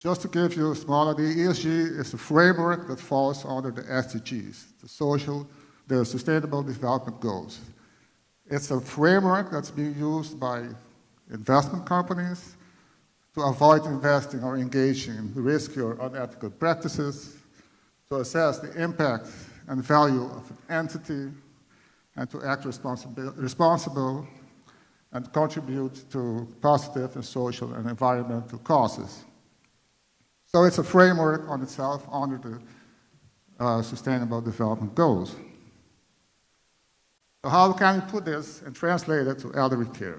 Just to give you a small idea, ESG is a framework that falls under the SDGs, the Sustainable Development Goals. It's a framework that's being used by investment companies to avoid investing or engaging in risky or unethical practices, to assess the impact and value of an entity, and to act responsible and contribute to positive and social and environmental causes. So it's a framework on itself under the Sustainable Development Goals. So how can we put this and translate it to elderly care?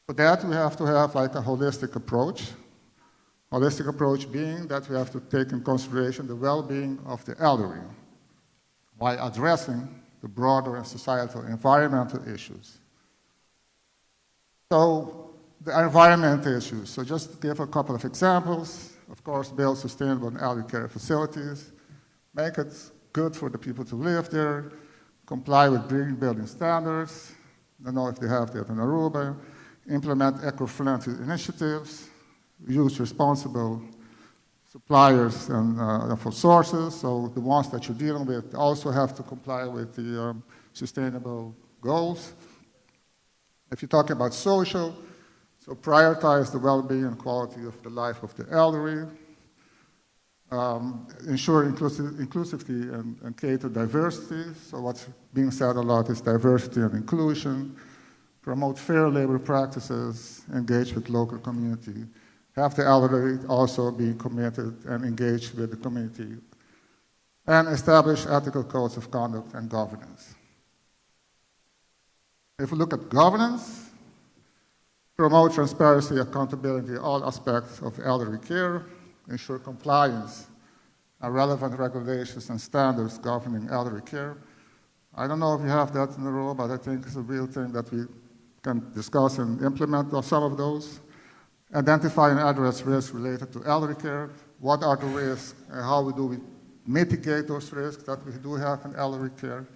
For that, we have to have like a holistic approach. Holistic approach being that we have to take in consideration the well-being of the elderly while addressing the broader and societal environmental issues. So the environmental issues. So just to give a couple of examples, of course, build sustainable and elderly care facilities, make it good for the people to live there, comply with green building standards, I don't know if they have that in Aruba, implement eco-friendly initiatives, use responsible suppliers and for sources, so the ones that you're dealing with also have to comply with the sustainable goals. If you're talking about social, so prioritize the well-being and quality of the life of the elderly, ensure inclusivity and cater diversity. So what's being said a lot is diversity and inclusion, promote fair labor practices, engage with local community, have the elderly also be committed and engaged with the community, and establish ethical codes of conduct and governance. If we look at governance, promote transparency, accountability in all aspects of elderly care, ensure compliance and relevant regulations and standards governing elderly care. I don't know if you have that in the rule, but I think it's a real thing that we can discuss and implement some of those. Identify and address risks related to elderly care. What are the risks and how do we mitigate those risks that we do have in elderly care?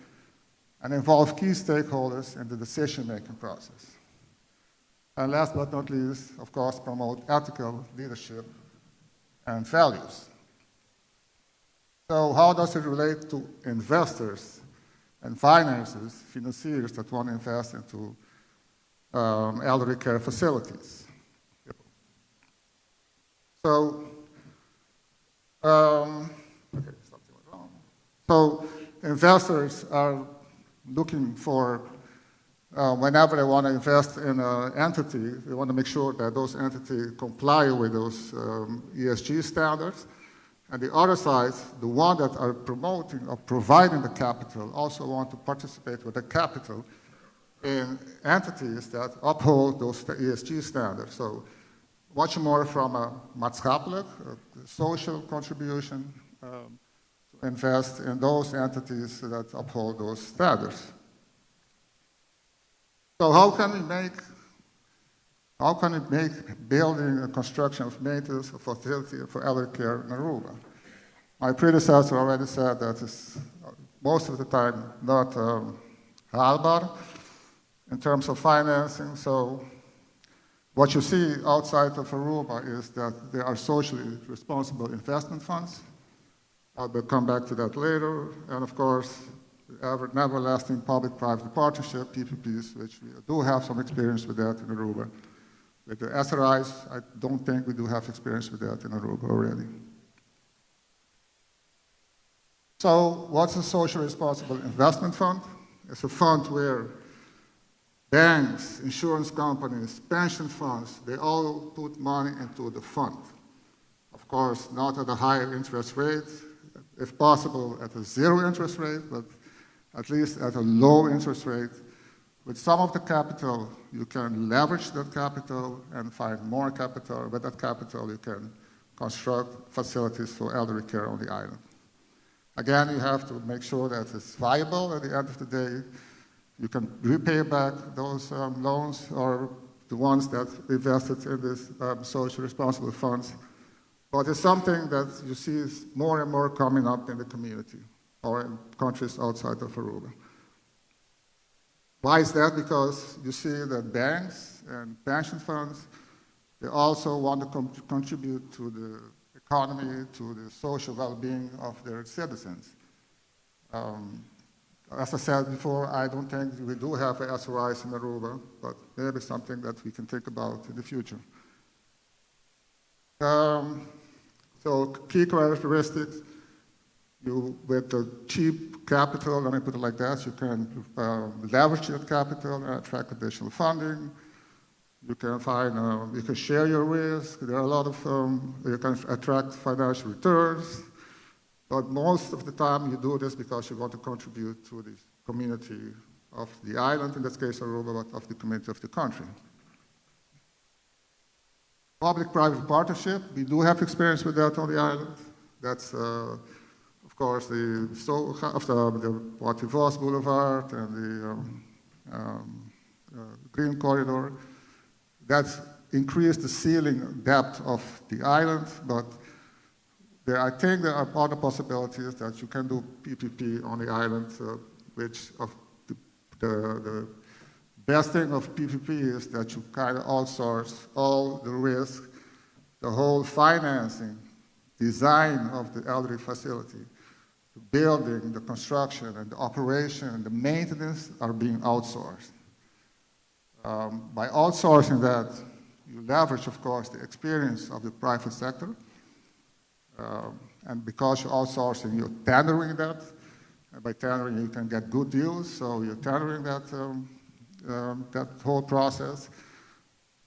And involve key stakeholders in the decision-making process. And last but not least, of course, promote ethical leadership and values. So how does it relate to investors and financiers that want to invest into elderly care facilities? So, okay, something went wrong. So investors are looking for, whenever they want to invest in an entity, they want to make sure that those entities comply with those ESG standards. And the other side, the one that are promoting or providing the capital, also want to participate with the capital in entities that uphold those ESG standards. So much more from a maatschappelijk, social contribution, to invest in those entities that uphold those standards. So how can we make building and construction of maintenance of facility for elderly care in Aruba? My predecessor already said that it's most of the time not haalbaar in terms of financing. So what you see outside of Aruba is that there are socially responsible investment funds. I'll come back to that later. And of course, everlasting public-private partnership, PPPs, which we do have some experience with that in Aruba. With the SRIs, I don't think we do have experience with that in Aruba already. So what's a social responsible investment fund? It's a fund where banks, insurance companies, pension funds, they all put money into the fund. Of course, not at a higher interest rate, if possible at a zero interest rate, but at least at a low interest rate. With some of the capital, you can leverage that capital and find more capital. With that capital, you can construct facilities for elderly care on the island. Again, you have to make sure that it's viable at the end of the day. You can repay back those loans or the ones that invested in these social responsible funds. But it's something that you see is more and more coming up in the community or in countries outside of Aruba. Why is that? Because you see that banks and pension funds, They also want to contribute to the economy, to the social well-being of their citizens. As I said before, I don't think we do have SRIs in Aruba, but maybe something that we can think about in the future. So key characteristics, with the cheap capital, let me put it like that, you can leverage your capital and attract additional funding. You can find, you can share your risk. There are a lot of, you can attract financial returns. But most of the time you do this because you want to contribute to the community of the island, in this case Aruba, but of the community of the country. Public-private partnership, we do have experience with that on the island. That's, of course, the Poitivos Boulevard and the Green Corridor. That's increased the ceiling depth of the island, but I think there are other possibilities that you can do PPP on the island, which of the best thing of PPP is that you kind of outsource all the risk, the whole financing, design of the elderly facility, the building, the construction, and the operation, and the maintenance are being outsourced. By outsourcing that, you leverage, of course, the experience of the private sector. And because you're outsourcing, you're tendering that. And by tendering, you can get good deals. So you're tendering that, that whole process.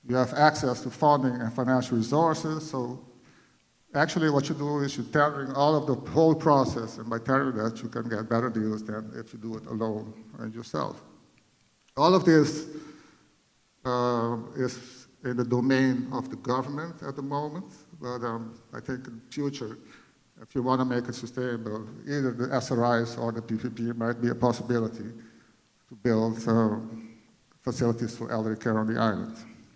You have access to funding and financial resources. So actually what you do is you're tendering all of the whole process. And by tendering that, you can get better deals than if you do it alone and yourself. All of this is in the domain of the government at the moment, but I think in the future, if you want to make it sustainable, either the SRIs or the PPP might be a possibility to build facilities for elderly care on the island.